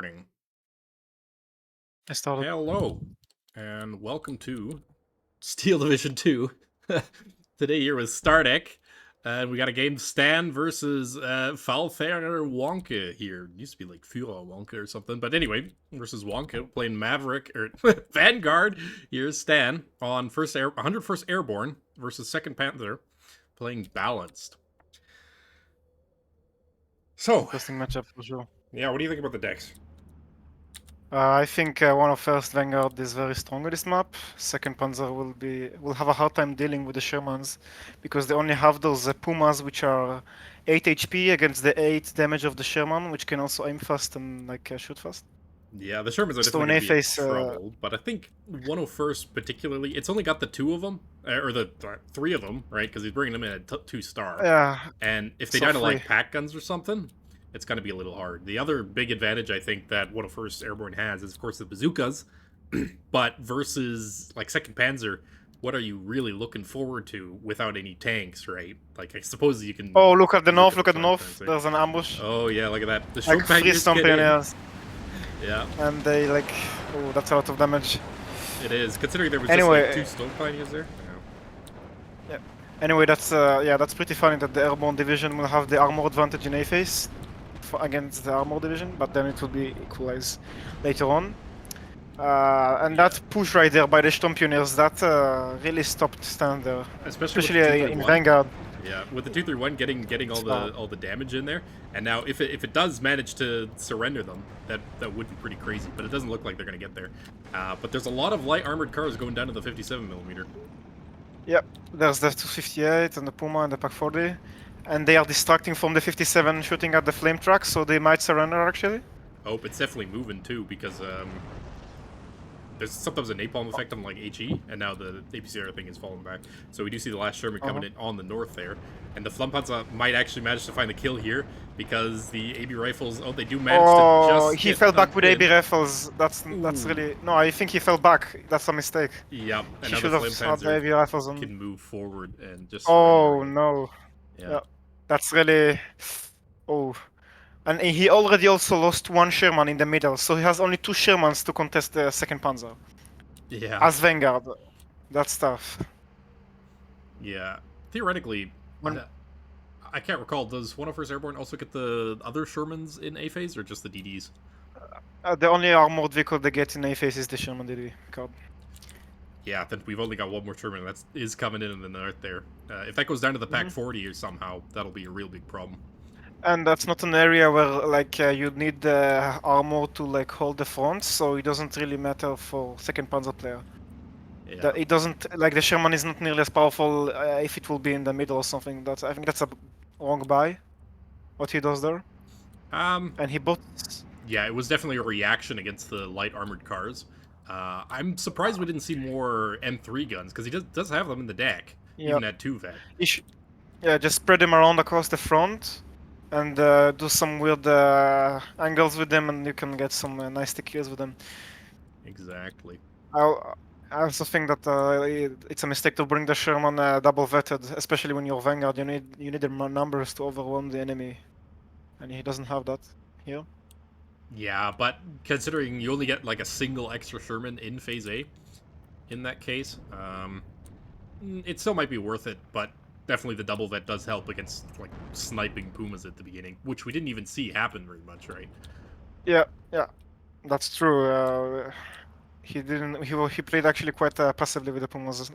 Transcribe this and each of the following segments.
recording. I started. Hello, and welcome to Steel Division 2. Today here with Stardeck, and we got a game Stan versus Falfarer Wonke here. It used to be like Führer Wonke or something, but anyway, versus Wonke playing Maverick or Vanguard. Here's Stan on 101st Airborne versus 2nd Panzer, playing Balanced. So, Interesting matchup for sure. yeah, what do you think about the decks? I think one of first Vanguard is very strong with this map. Second Panzer will have a hard time dealing with the Shermans because they only have those Pumas which are 8 HP against the 8 damage of the Sherman, which can also aim fast and shoot fast. Yeah, the Shermans are So definitely in going A to be in phase, trouble, but I think 101st particularly, it's only got the two of them, or the three of them, right? Because he's bringing them in at 2-star. yeah, And if they so die to like free. pack guns or something, it's going to be a little hard. The other big advantage I think that 101st Airborne has is, of course, the bazookas, but versus like 2nd Panzer, what are you really looking forward to without any tanks, right? Like, I suppose you can. Oh, look at the north! bazooka Look at the flank north! tanks, eh? There's an ambush. Oh yeah, look at that. The Like Schumpeter 3 get Storm in. Pioneers, Yeah, and they like, oh, that's a lot of damage. it is. Considering there was Anyway, just like 2 Stone Pioneers there. yeah. Anyway, that's pretty funny that the Airborne division will have the armor advantage in A phase against the armor division, but then it will be equalized later on. And that push right there by the Storm Pioneers, that really stopped Stan there, Especially in Vanguard. Yeah, with the 231 getting all the damage in there, and now if it does manage to surrender them, that would be pretty crazy. But it doesn't look like they're gonna get there. But there's a lot of light armored cars going down to the 57mm. Yep, there's the 258 and the Puma and the Pak 40, and they are distracting from the 57 shooting at the flame truck, so they might surrender actually. Oh, it's definitely moving too because there's sometimes a napalm effect on like HE, and now the APCR thing is falling back. So we do see the last Sherman coming in on the north there, and the Flampanzer might actually manage to find the kill here because the AB rifles. Oh, they do manage to just. He fell back with AB rifles. That's really no. I think he fell back. That's a mistake. Yep, He and should now the have had the AB Flampanzer rifles on. can move forward and just. Oh no. Yeah. That's really. Oh. And he already also lost one Sherman in the middle, so he has only 2 Shermans to contest the 2nd Panzer. Yeah. As Vanguard. That's tough. Yeah. Theoretically, I can't recall, does 101st Airborne also get the other Shermans in A phase or just the DDs? The only armored vehicle they get in A phase is the Sherman DD card. Yeah, then we've only got one more Sherman that is coming in the north there. If that goes down to the Pak 40 or somehow, that'll be a real big problem. And that's not an area where you need the armor to hold the front, so it doesn't really matter for 2nd Panzer player. Yeah. It doesn't the Sherman is not nearly as powerful if it will be in the middle or something. I think that's a wrong buy. What he does there. And he bought. Yeah, it was definitely a reaction against the light armored cars. I'm surprised we didn't see more M3 guns because he does have them in the deck, even at 2-vet. Yeah, just spread them around across the front. And do some weird angles with them, and you can get some nice kills with them. Exactly. I also think that it's a mistake to bring the Sherman double vetted, especially when you're Vanguard. You need the numbers to overwhelm the enemy, and he doesn't have that here. Yeah, but considering you only get like a single extra Sherman in Phase A, in that case, it still might be worth it, but definitely the double vet does help against like sniping Pumas at the beginning, which we didn't even see happen very much, right? Yeah, that's true. He didn't. He played actually quite passively with the Pumas,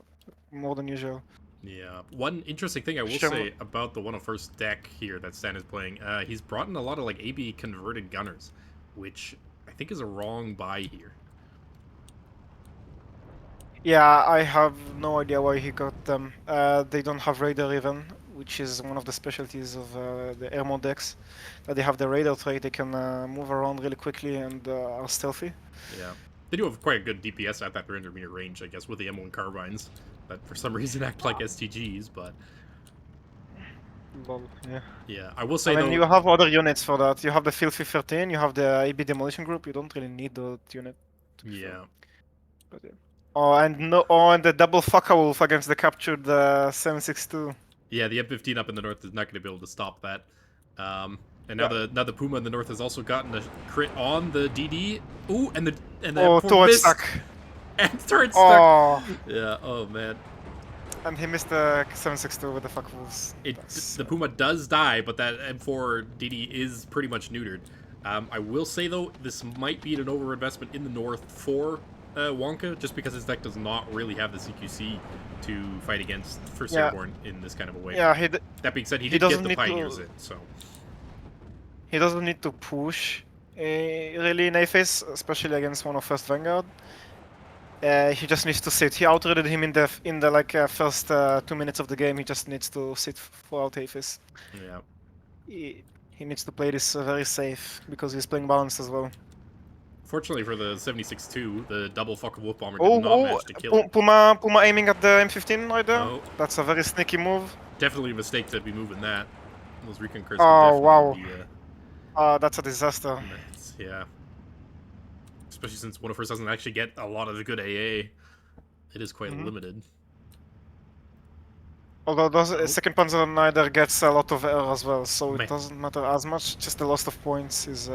more than usual. Yeah. One interesting thing I will say about the 101st deck here that Stan is playing, he's brought in a lot of like AB converted gunners, which I think is a wrong buy here. Yeah, I have no idea why he got them. They don't have radar even, which is one of the specialties of the Airborne decks. That they have the radar trait, they can move around really quickly and are stealthy. Yeah. They do have quite a good DPS at that 300-meter range, I guess, with the M1 carbines that for some reason act like STGs, but... Well, yeah. Yeah, I will say though... you have other units for that. You have the Filthy 13, you have the AB Demolition Group, you don't really need that unit. Yeah. But, yeah. And the double Fucker Wolf against the captured 762. Yeah, the M15 up in the north is not going to be able to stop that. And now the Puma in the north has also gotten a crit on the DD. Ooh, and the Oh, poor turret miss. stuck. And turret stuck. Oh, Yeah. Oh man. and he missed the 762 with the fuck wolves. The Puma does die, but that M4 DD is pretty much neutered. I will say though, this might be an overinvestment in the north for Wonka, just because his deck does not really have the CQC to fight against first Airborne in this kind of a way. Yeah, that being said, he did doesn't get the need Pioneers to, in, so he doesn't need to push really in A-phase, especially against one of first Vanguard. He just needs to sit. He outrated him in the like first 2 minutes of the game. He just needs to sit for out A-phase. yeah. He needs to play this very safe because he's playing balanced as well. Fortunately for the 76-2, the double fuck wolf bomber did not manage to kill him. Puma aiming at the M15 right there. Oh. That's a very sneaky move. Definitely a mistake to be moving that. Those recon curses Oh wow. be, That's a disaster. yeah. Especially since one of us doesn't actually get a lot of the good AA. It is quite limited. Although second Panzer neither gets a lot of error as well, so Man. it doesn't matter as much. Just the loss of points is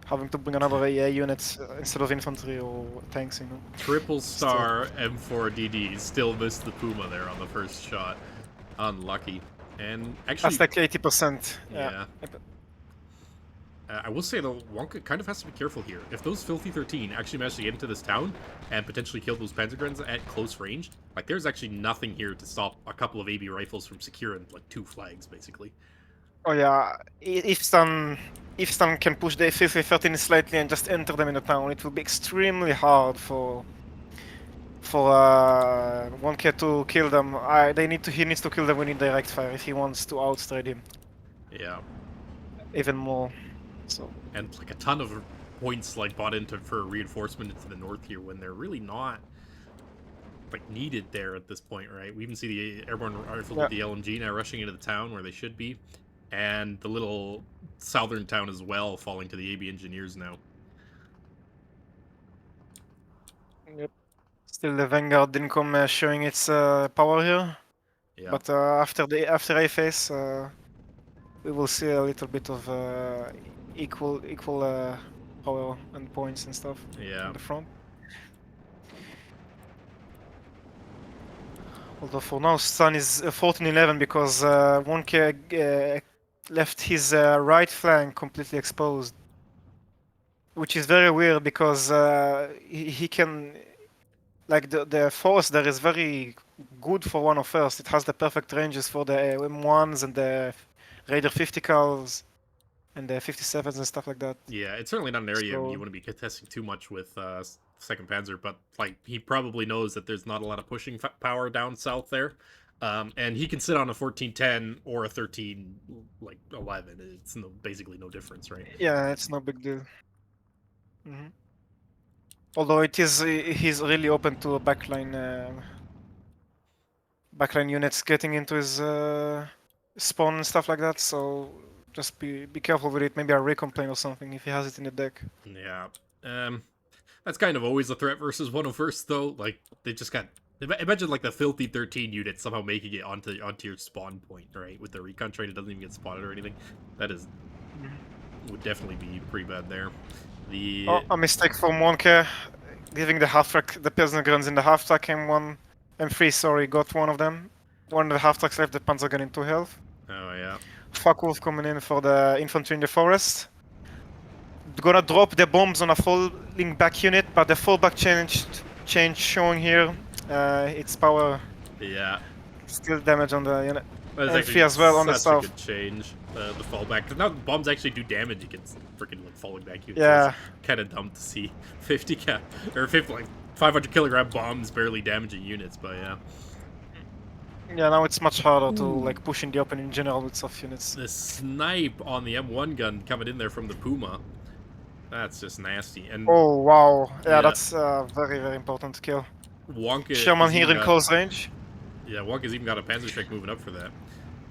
having to bring another AA unit instead of infantry or tanks, you know. Triple star M4DD still missed the Puma there on the first shot. Unlucky. And actually, that's like 80%. Yeah. I will say though, Wonka kind of has to be careful here. If those filthy 13 actually manage to get into this town and potentially kill those Panzergrens at close range, like there's actually nothing here to stop a couple of AB rifles from securing like 2 flags, basically. Oh yeah, if Stan can push the filthy 13 slightly and just enter them in the town, it will be extremely hard for Wonke to kill them. He needs to kill them with direct fire if he wants to outstride him. Yeah. Even more. So. And like a ton of points like bought into for reinforcement into the north here when they're really not like needed there at this point, right? We even see the Airborne rifles with the LMG now rushing into the town where they should be, and the little southern town as well falling to the AB engineers now. Yep. Still, the Vanguard didn't come showing its power here. Yeah. But after A phase, we will see a little bit of equal power and points and stuff on the front. Although for now, Stan is 14-11 because Wonke left his right flank completely exposed, which is very weird because he can, like the forest there is very good for one of first. It has the perfect ranges for the M1s and the Raider 50 cals and the 57s and stuff like that. Yeah, it's certainly not an area you want to be contesting too much with Second Panzer, but like he probably knows that there's not a lot of pushing power down south there, and he can sit on a 14-10 or a 13 like 11. It's basically no difference, right? Yeah, it's no big deal. Although he's really open to backline units getting into his spawn and stuff like that, so just be careful with it. Maybe a recon plane or something if he has it in the deck. Yeah. That's kind of always a threat versus 101st though. Like they just got, imagine like the filthy 13 unit somehow making it onto your spawn point, right? With the recon train, it doesn't even get spotted or anything. That is would definitely be pretty bad there. A mistake from Wonke, giving the half-track, the Pilsner-Grens in the half-track M1, M3, sorry, got one of them. One of the half-tracks left the Panzergun in 2 health. Oh, yeah. Fuckwolf coming in for the infantry in the forest. Gonna drop the bombs on a falling back unit, but the fallback change showing here, its power. Yeah. Still damage on the unit. That's as well on the south. Such a good change. The fallback. Because now bombs actually do damage against freaking like falling back units. Yeah. Kind of dumb to see 50 cap or 50 like 500 kilogram bombs barely damaging units, but yeah. Yeah, now it's much harder to like push in the open in general with soft units. The snipe on the M1 gun coming in there from the Puma. That's just nasty. And oh wow, yeah, that's a very important kill. Wonka Sherman here in close range. Yeah, Wonka's even got a Panzer strike moving up for that.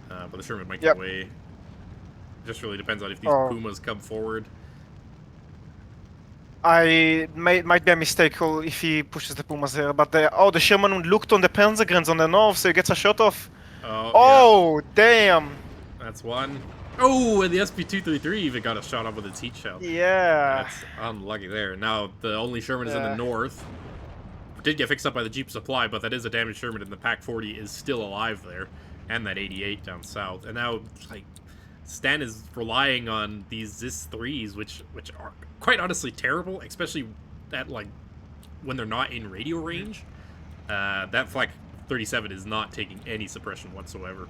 But the Sherman might get away. Just really depends on if these Pumas come forward. Might be a mistake if he pushes the Pumas here, but the Sherman looked on the Panzergrens on the north, so he gets a shot off. Oh, damn! That's one. Oh, and the SP233 even got a shot off with its heat shell. Yeah. That's unlucky there. Now, the only Sherman is in the Yeah. north. Did get fixed up by the Jeep supply, but that is a damaged Sherman, and the Pac 40 is still alive there. And that 88 down south. And now, like, Stan is relying on these ZIS-3s, which are quite honestly terrible, especially at, like, when they're not in radio range. That Flak 37 is not taking any suppression whatsoever.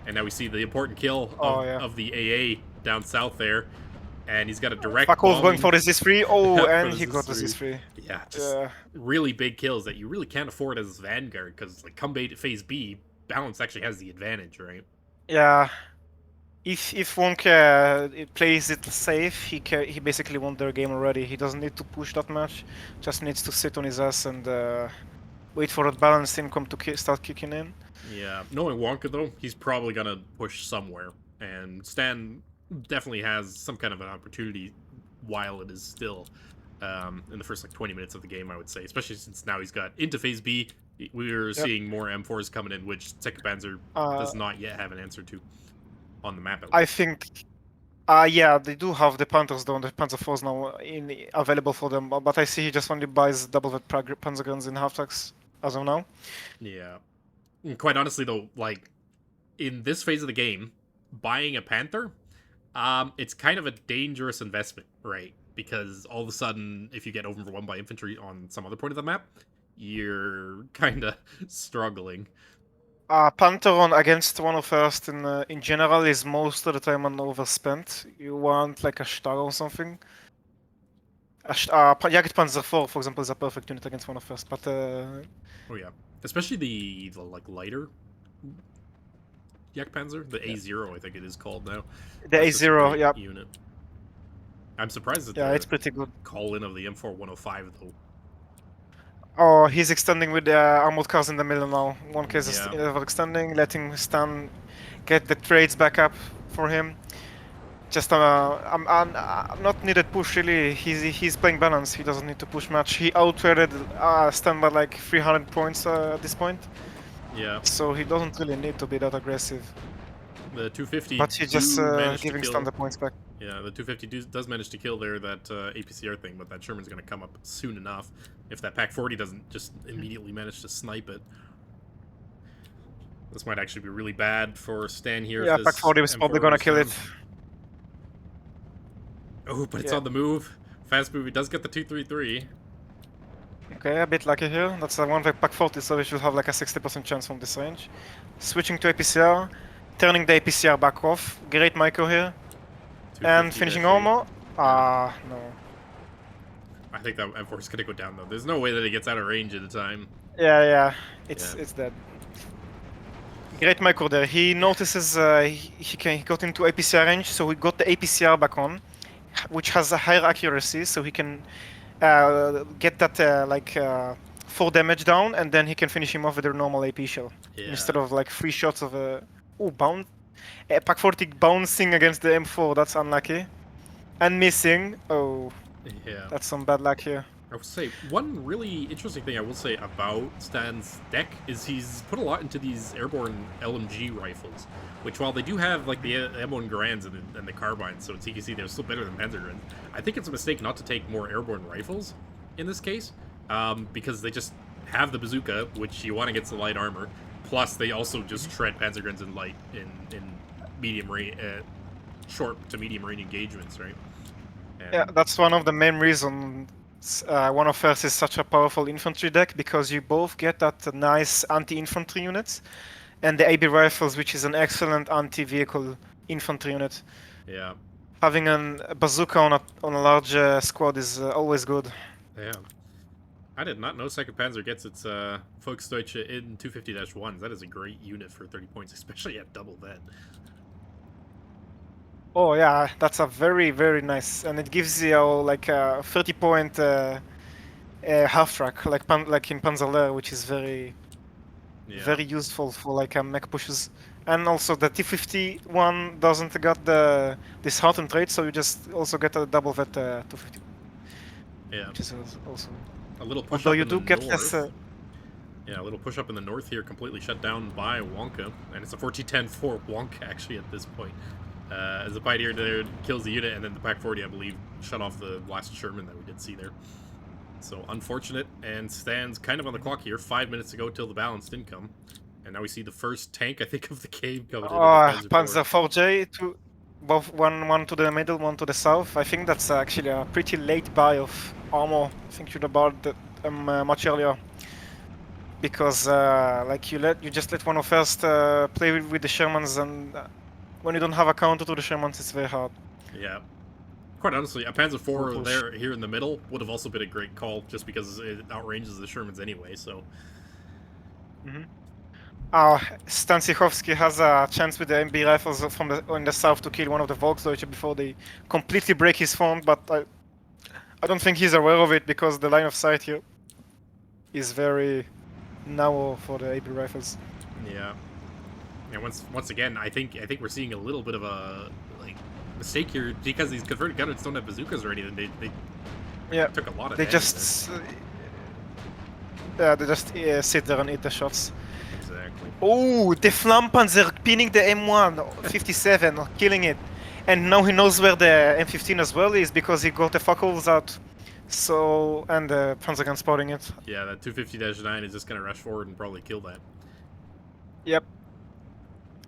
And now we see the important kill of the AA down south there. And he's got a direct Fakov's bomb going for the Z3. Oh, for and the he got the Z3. Z3. Yeah, just really big kills that you really can't afford as Vanguard, because like come phase B, Balance actually has the advantage, right? Yeah. If Wonke plays it safe, he basically won their game already. He doesn't need to push that much. Just needs to sit on his ass and wait for that balanced income to start kicking in. Yeah, knowing Wonka though, he's probably gonna push somewhere, and Stan definitely has some kind of an opportunity while it is still in the first like 20 minutes of the game, I would say, especially since now he's got into phase B. We're seeing more M4s coming in, which Second Panzer does not yet have an answer to on the map. I think, yeah, they do have the Panthers though, the Panzer 4s now available for them, but I see he just only buys double-vet Panzer guns in half-tax as of now. Yeah. And quite honestly though, like, in this phase of the game, buying a Panther, it's kind of a dangerous investment, right? Because all of a sudden, if you get overrun by infantry on some other point of the map, you're kind of struggling. Panther on against 101st in general is most of the time an overspent. You want like a Star or something. Jagd Panzer 4, for example, is a perfect unit against 101st, but oh yeah, especially the like lighter Panzer, the A0, I think it is called now. The A0, yeah. Unit. I'm surprised at it's pretty good. Call-in of the M4 105 though. Oh, he's extending with the armored cars in the middle now. One case is extending, letting Stan get the trades back up for him. Just I'm not needed push really. He's playing balance. He doesn't need to push much. He outtraded Stan by like 300 points at this point. Yeah. So he doesn't really need to be that aggressive. The 250. But he's just giving Stan the points back. Yeah, the 250 does manage to kill there that APCR thing, but that Sherman's going to come up soon enough if that Pac 40 doesn't just immediately manage to snipe it. This might actually be really bad for Stan here. Yeah, Pac 40 was probably going to kill it. Oh, but it's on the move. Fast move. He does get the 233. Okay, a bit lucky here. That's a one Pac 40, so we should have like a 60% chance from this range. Switching to APCR, turning the APCR back off. Great micro here. And finishing armor? No. I think that M4 is gonna go down though. There's no way that it gets out of range at a time. Yeah. It's dead. Great micro there. He notices he got into APCR range, so he got the APCR back on, which has a higher accuracy, so he can get that 4 damage down, and then he can finish him off with a normal AP shell instead of like 3 shots of a bound. Pac 40 bouncing against the M4. That's unlucky, and missing. Oh, yeah, that's some bad luck here. I would say one really interesting thing I will say about Stan's deck is he's put a lot into these airborne LMG rifles, which while they do have like the M1 Garands and the carbines, so you can see they're still better than Panzer Garands. I think it's a mistake not to take more airborne rifles in this case, because they just have the bazooka, which you want against the light armor. Plus, they also just shred Panzer Garands in light in medium range, short to medium range engagements, right? And yeah, that's one of the main reasons. One of us is such a powerful infantry deck, because you both get that nice anti-infantry units, and the AB rifles, which is an excellent anti-vehicle infantry unit. Yeah. Having a bazooka on a large squad is always good. Yeah. I did not know Second Panzer gets its Volksdeutsche in 250-1s. That is a great unit for 30 points, especially at double that. Oh yeah, that's a very, very nice, and it gives you like a 30-point half track, like in Panzer Lehr, which is very useful for like mech pushes. And also the T51 doesn't got this hearten trait, so you just also get a double vet 250. Yeah. Which is also a little push Although up you in do the get north. less. Yeah, a little push up in the north here, completely shut down by Wonka, and it's a 14-10 for Wonka actually at this point. As the Pioneer there kills the unit, and then the Pack 40, I believe, shut off the last Sherman that we did see there. So unfortunate, and stands kind of on the clock here. 5 minutes to go till the balanced income. And now we see the first tank, I think, of the game coming in. Panzer 4J, both one to the middle, one to the south. I think that's actually a pretty late buy of armor. I think you'd have bought them much earlier. Because like you just let one of first play with the Shermans, and when you don't have a counter to the Shermans, it's very hard. Yeah. Quite honestly, a Panzer IV there here in the middle would have also been a great call, just because it outranges the Shermans anyway. So. Stancichowski has a chance with the MB rifles from in the south to kill one of the Volksdeutsche before they completely break his front, but I don't think he's aware of it because the line of sight here is very narrow for the AB rifles. Yeah. And once again, I think we're seeing a little bit of a mistake here because these converted gunners don't have bazookas or anything. They took a lot of damage. They just sit there and eat the shots. Exactly. Oh, the Flampanzer pinning the M1 57, killing it. And now he knows where the M15 as well is because he got the fuckles out. So, and the Panzergun spotting it. Yeah, that 250-9 is just gonna rush forward and probably kill that. Yep.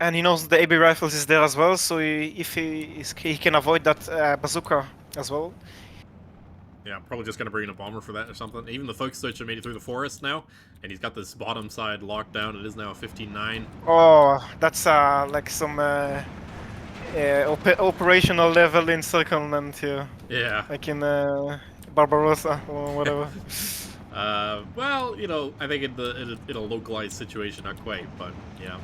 And he knows the AB rifles is there as well, so if he can avoid that bazooka as well. Yeah, probably just gonna bring in a bomber for that or something. Even the Volksdeutsche made it through the forest now, and he's got this bottom side locked down. It is now a 15-9. Oh, that's like some operational level encirclement here. Yeah. Like in Barbarossa or whatever. Well, you know, I think in a localized situation, not quite, but yeah.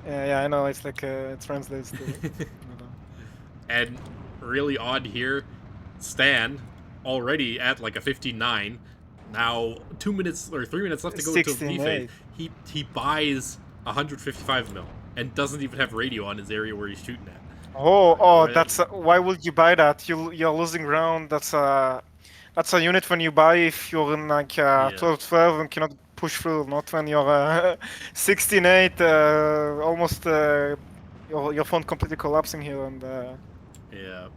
Yeah, I know. It's like it translates to. And really odd here, Stan already at like a 15-9. Now 2 minutes or 3 minutes left to go until V phase. He buys 155 mil and doesn't even have radio on his area where he's shooting at. Oh, that's why would you buy that? You're losing ground. That's a unit when you buy if you're in like 12-12 and cannot push through. Not when you're 16-8, almost your front completely collapsing here, and yeah,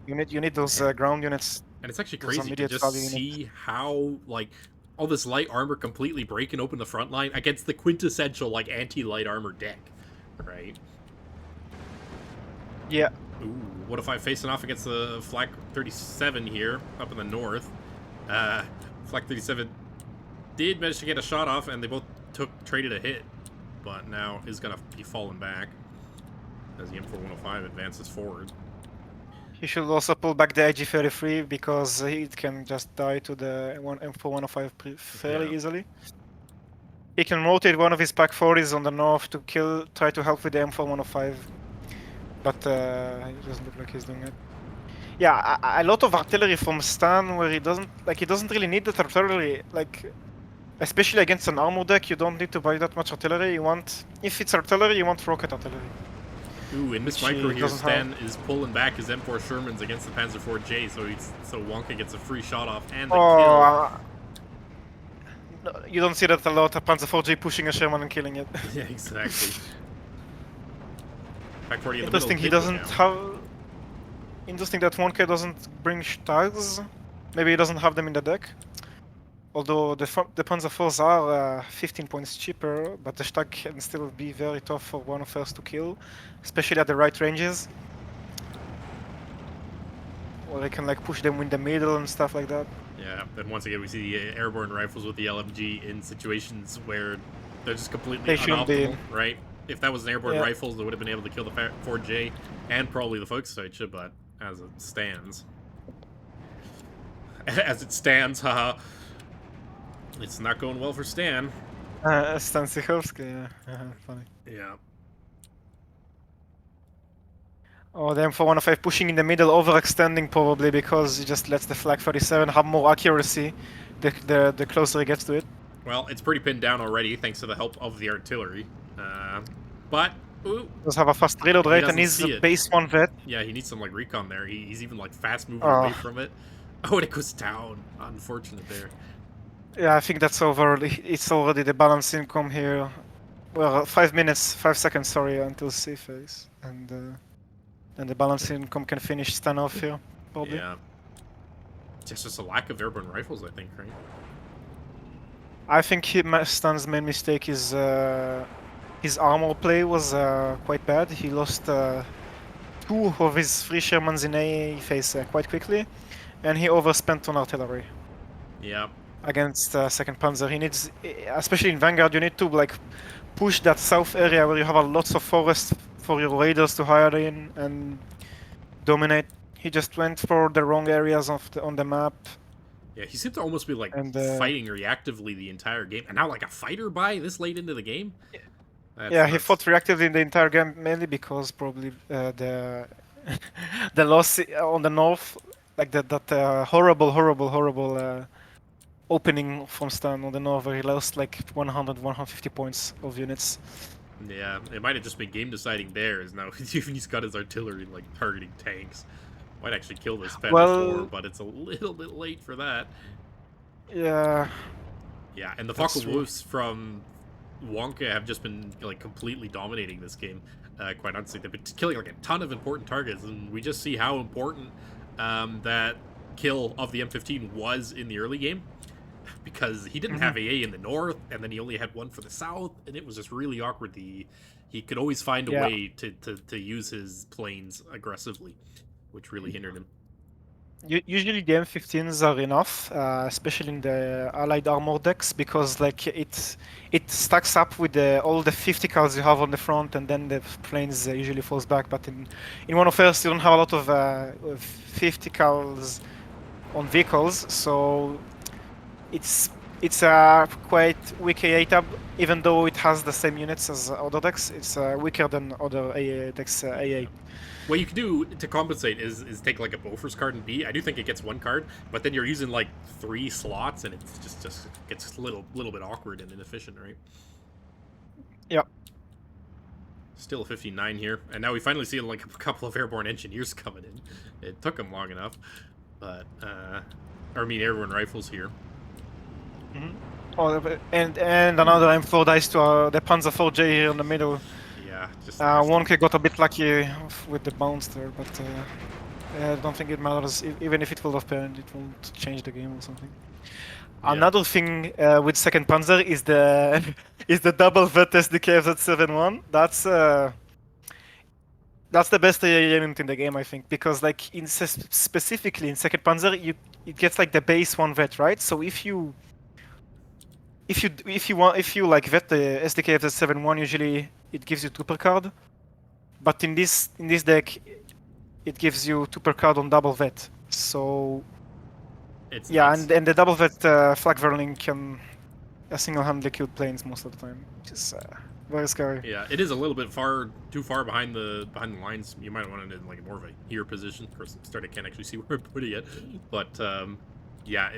you need those ground units. And it's actually crazy to just see how like all this light armor completely breaking open the front line against the quintessential like anti-light armor deck, right? Yeah. Ooh, what if I'm facing off against the Flak 37 here, up in the north? Flak 37 did manage to get a shot off, and they both traded a hit, but now is going to be falling back as the M4105 advances forward. He should also pull back the IG-33 because it can just die to the M4105 fairly easily. He can rotate one of his Pack 40s on the north to try to help with the M4105. But it doesn't look like he's doing it. Yeah, a lot of artillery from Stan where he doesn't really need that artillery. Like, especially against an armor deck, you don't need to buy that much artillery. You want, if it's artillery, you want rocket artillery. Ooh, in this micro here, Stan is pulling back his M4 Shermans against the Panzer IV-J, so Wonke gets a free shot off and the kill. No, you don't see that a lot. A Panzer IV-J pushing a Sherman and killing it. Yeah, exactly. Interesting, he doesn't have. Interesting that Wonke doesn't bring Stags. Maybe he doesn't have them in the deck. Although the Panzer IVs are 15 points cheaper, but the Stag can still be very tough for one of us to kill, especially at the right ranges. Or they can like push them in the middle and stuff like that. Yeah, then once again we see the airborne rifles with the LMG in situations where they're just completely unoptimal, right? If that was an airborne rifle, they would have been able to kill the 4J and probably the Volksdeutsche, but as it stands, haha, it's not going well for Stan. Stancichowski, yeah, funny. Yeah. Oh, the M4105 pushing in the middle, overextending probably because he just lets the Flak 37 have more accuracy the closer he gets to it. Well, it's pretty pinned down already thanks to the help of the artillery. But does have a fast reload rate and he's a base 1 vet. Yeah, he needs some like recon there. He's even like fast moving away from it. Oh, and it goes down. Unfortunate there. Yeah, I think that's over. It's already the balance income here. Well, 5 seconds, sorry, until C phase. And and the balance income can finish Stan off here, probably. Yeah. Just a lack of airborne rifles, I think, right? I think Stan's main mistake is his armor play was quite bad. He lost 2 of his 3 Shermans in AA phase quite quickly, and he overspent on artillery Yeah. against 2nd Panzer. He needs, especially in Vanguard, you need to like push that south area where you have lots of forest for your raiders to hide in and dominate. He just went for the wrong areas on the map. Yeah, he seemed to almost be like And fighting reactively the entire game, and now like a fighter buy this late into the game. yeah, he fought reactively in the entire game mainly because probably the the loss on the north, like that horrible opening from Stan on the north where he lost like 150 points of units. Yeah, it might have just been game deciding there. Is now even he's got his artillery like targeting tanks. Might actually kill this Panzer Well, IV, but it's a little bit late for that. yeah. Yeah, and the That's Focke true. Wolves from Wonke have just been like completely dominating this game. Quite honestly, they've been killing like a ton of important targets, and we just see how important that kill of the M15 was in the early game, because he didn't have AA in the north, and then he only had one for the south, and it was just really awkward. He could always find a Yeah. way to use his planes aggressively, which really hindered him. Usually the M15s are enough, especially in the allied armor decks, because like it stacks up with all the 50 cals you have on the front, and then the planes usually falls back. But in one of Earth, you don't have a lot of 50 cals on vehicles, so it's a quite weak AA tab. Even though it has the same units as other decks, it's weaker than other AA decks AA. What you can do to compensate is take like a Bofors card and B. I do think it gets 1 card, but then you're using like 3 slots, and it's just gets a little bit awkward and inefficient, right? Yeah. Still a 59 here, and now we finally see like a couple of airborne engineers coming in. It took them long enough, but or I mean airborne rifles here. Mm-hmm. Oh, and another M4 dies to the Panzer 4J here in the middle. Yeah, just Wonke got a bit lucky with the bounce there, but I don't think it matters. Even if it will have parent, it won't change the game or something. Yeah. Another thing with 2nd Panzer is the is the double vet SDK Z71. That's the best AA unit in the game, I think, because like specifically in 2nd Panzer, it gets like the base 1 vet, right? So if you like vet the SDK of the 7-1, usually it gives you 2 per card, but in this deck, it gives you 2 per card on double vet. So it's yeah, nuts. and the double vet Flak Verling can single-handedly kill planes most of the time, which is very scary. Yeah, it is a little bit too far behind the lines. You might want it in like more of a here position. Of course, I can't actually see where I'm putting it, but yeah,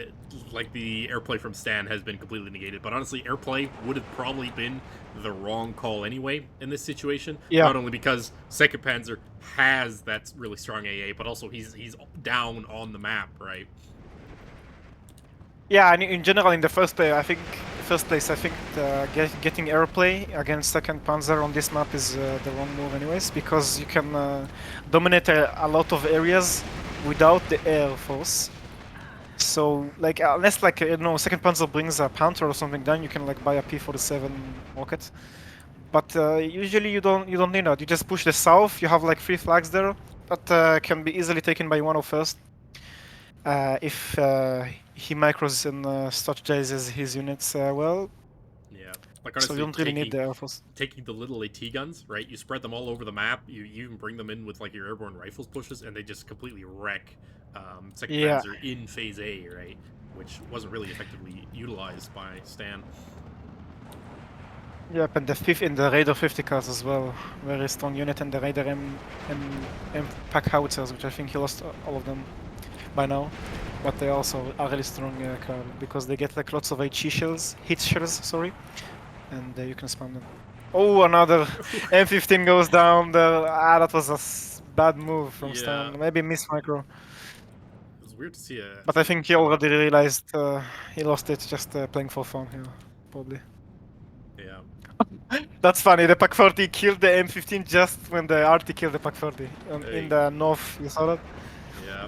like the airplay from Stan has been completely negated. But honestly, airplay would have probably been the wrong call anyway in this situation. Yeah. Not only because 2nd Panzer has that really strong AA, but also he's down on the map, right? Yeah, and in general, in the first place, I think getting airplay against 2nd Panzer on this map is the wrong move, anyways, because you can dominate a lot of areas without the air force. So, like, unless, like, you know, 2nd Panzer brings a Panther or something, then you can, like, buy a P-47 rocket. But usually you don't need that. You just push the south. You have, like, 3 flags there that can be easily taken by one of first. If he micros and strategizes his units well. Yeah. Like, honestly, So you don't really need the air force. Taking the little AT guns, right? You spread them all over the map. You even bring them in with like your airborne rifles pushes, and they just completely wreck 2nd Panzer in Phase A, right? Which wasn't really effectively utilized by Stan. Yep, and the Raider 50 cars as well. Very strong unit, and the Raider M pack howitzers, which I think he lost all of them by now. But they also are really strong car because they get like lots of hit shells, sorry, and you can spam them. Oh, another M15 goes down there. That was a bad move from Stan. Maybe miss micro. It was weird to see a... But I think he already realized he lost it just playing for fun here, probably. Yeah. That's funny. The Pak 40 killed the M15 just when the RT killed the Pak 40 in Hey. the north. You saw that? Yeah.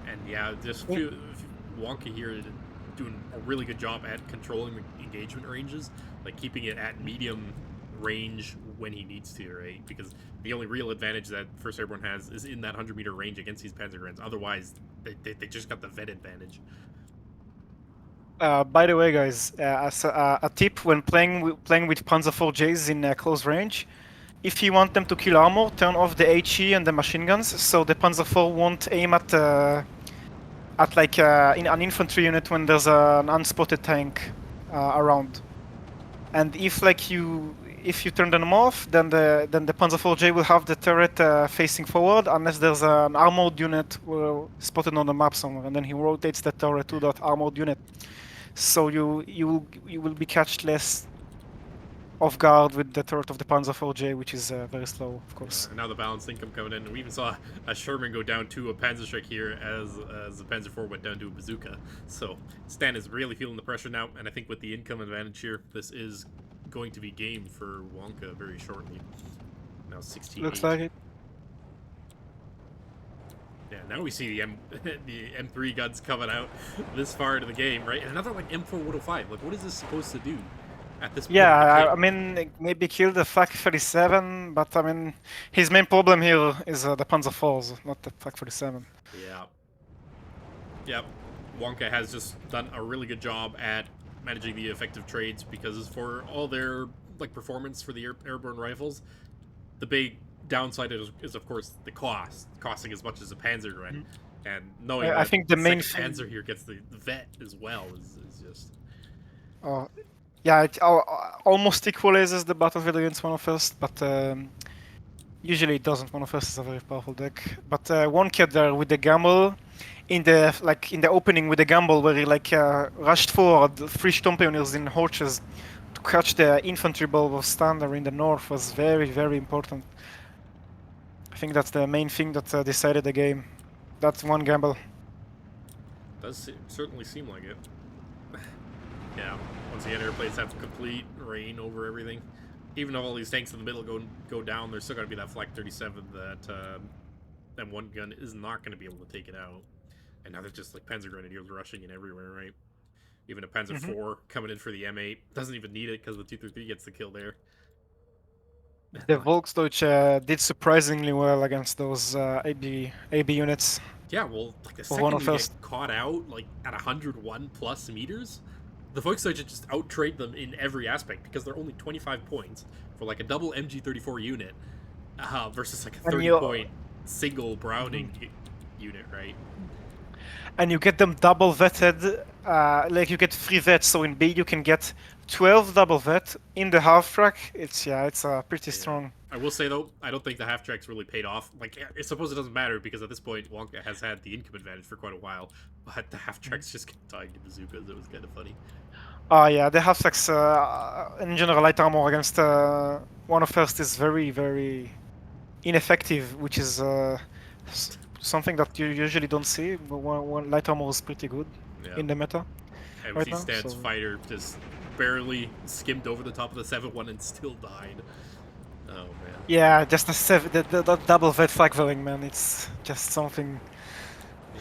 And yeah, just Mm. Wonka here doing a really good job at controlling the engagement ranges, like keeping it at medium range when he needs to, right? Because the only real advantage that First Airborne has is in that 100-meter range against these Panzer Grens. Otherwise, they just got the vet advantage. By the way, guys, a tip when playing with Panzer 4Js in close range, if you want them to kill armor, turn off the HE and the machine guns, so the Panzer 4 won't aim at like in an infantry unit when there's an unspotted tank around. And if you turn them off, then the Panzer 4J will have the turret facing forward unless there's an armored unit spotted on the map somewhere, and then he rotates the turret to that armored unit. So you will be catched less off guard with the turret of the Panzer 4J, which is very slow, of course. And now the balanced income coming in. We even saw a Sherman go down to a Panzerstreck here as the Panzer IV went down to a bazooka. So Stan is really feeling the pressure now, and I think with the income advantage here, this is going to be game for Wonka very shortly. Now 16. Looks like it. Yeah, now we see the M3 guns coming out this far into the game, right? And another like M4 105. Like, what is this supposed to do at this point? Yeah, I mean, maybe kill the FAK 37, but I mean, his main problem here is the Panzer IVs, not the FAK 37. Yeah. Yep. Wonka has just done a really good job at managing the effective trades because for all their like performance for the airborne rifles, the big downside is of course the costing as much as a Panzer Gren, and knowing I think the main Panzer here gets the vet as well is just. Yeah, it almost equalizes the battlefield against one of us, but usually it doesn't. One of us is a very powerful deck. But Wonke there with the gamble in the opening with the gamble where he rushed forward 3 Sturm pioneers in horses to catch the infantry ball of Stander in the north was very, very important. I think that's the main thing that decided the game. That's one gamble. Does certainly seem like it. Yeah, once the airplanes have complete reign over everything, even though all these tanks in the middle go down, there's still got to be that Flak 37 that one gun is not going to be able to take it out. And now they're just like Panzer Grenadiers rushing in everywhere, right? Even a Panzer IV coming in for the M8 doesn't even need it because the 233 gets the kill there. The Volksdeutsch did surprisingly well against those AB units. Yeah, well, like the second you get caught out like at 101 plus meters, the Volksdeutsch just out-trade them in every aspect because they're only 25 points for like a double MG34 unit versus like a 30-point single Browning unit, right? And you get them double vetted, like you get 3 vets, so in B you can get 12 double vet in the half track. It's pretty strong. I will say though, I don't think the half track's really paid off. Like, I suppose it doesn't matter because at this point Wonka has had the income advantage for quite a while, but the half tracks just kept dying to bazookas. It was kind of funny. Yeah, the half tracks in general light armor against one of first is very, very ineffective, which is something that you usually don't see. One light armor is pretty good in the meta. And we see Stan's fighter just barely skimmed over the top of the 7-1 and still died. Oh man. Yeah, just the double vet flak-velling, man. It's just something.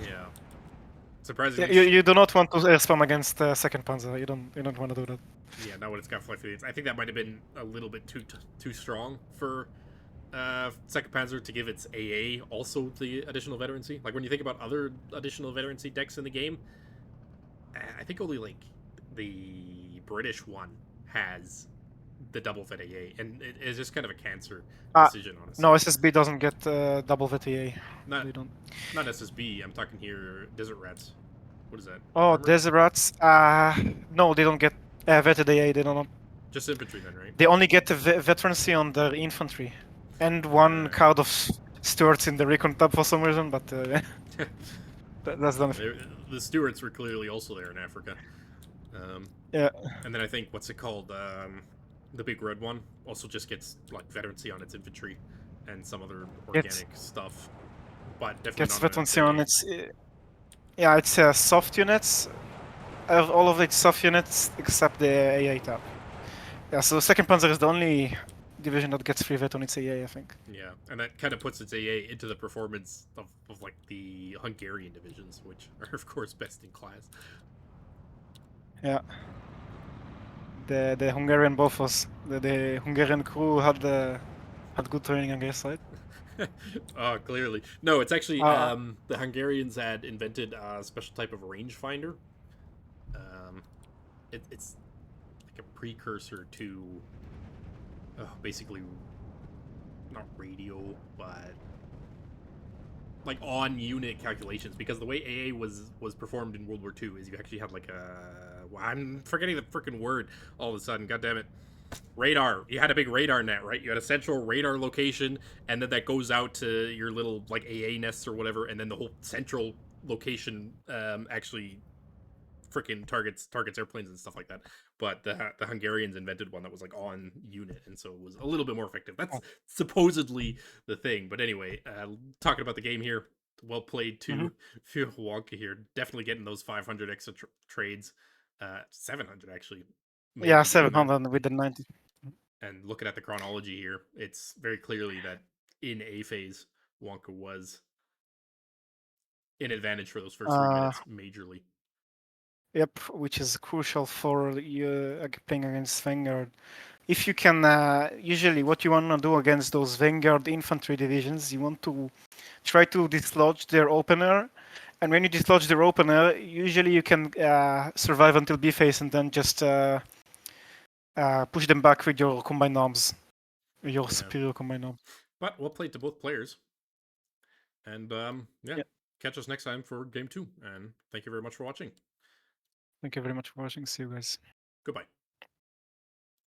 Yeah. Surprisingly. Yeah, you do not want to air spam against second Panzer. You don't want to do that. Yeah, not when it's got flight fields. I think that might have been a little bit too strong for second Panzer to give its AA also the additional veterancy. Like when you think about other additional veterancy decks in the game, I think only like the British one has the double vet AA, and it is just kind of a cancer decision, honestly. No, SSB doesn't get double vet AA. Not SSB. I'm talking here Desert Rats. What is that? Oh, Desert Rats. No, they don't get vetted AA. They don't. Just infantry then, right? They only get the veterancy on their infantry, and one card of Stuarts in the recon tab for some reason, but that's done. The Stuarts were clearly also there in Africa. Yeah. And then I think what's it called? The big red one also just gets like veterancy on its infantry and some other organic stuff, but definitely gets veterancy on its. Yeah, it's soft units, all of its soft units except the AA tab. Yeah, so 2nd Panzer is the only division that gets free vet on its AA, I think. Yeah, and that kind of puts its AA into the performance of like the Hungarian divisions, which are of course best in class. Yeah. The Hungarian Bofors, the Hungarian crew had good training, I guess, right? Oh, clearly. No, it's actually Uh, the Hungarians had invented a special type of rangefinder. Um, it's like a precursor to basically not radio, but like on unit calculations. Because the way AA was performed in World War II is you actually had like a I'm forgetting the freaking word all of a sudden. God damn it. Radar. You had a big radar net, right? You had a central radar location, and then that goes out to your little like AA nests or whatever, and then the whole central location actually freaking targets airplanes and stuff like that. But the Hungarians invented one that was like on unit, and so it was a little bit more effective. That's supposedly the thing. But anyway, talking about the game here, well played to Wonke here. Definitely getting those 500 extra trades, 700 actually. yeah, Maybe doing that. 700 with the 90. And looking at the chronology here, it's very clearly that in A phase, Wonka was in advantage for those first 3 minutes majorly. Yep, which is crucial for you playing against Vanguard. If you can, usually what you want to do against those Vanguard infantry divisions, you want to try to dislodge their opener. And when you dislodge their opener, usually you can survive until B phase and then just push them back with your combined arms, your superior combined arms. But well played to both players. And Yeah. catch us next time for game 2. And thank you very much for watching. Thank you very much for watching. See you guys. Goodbye.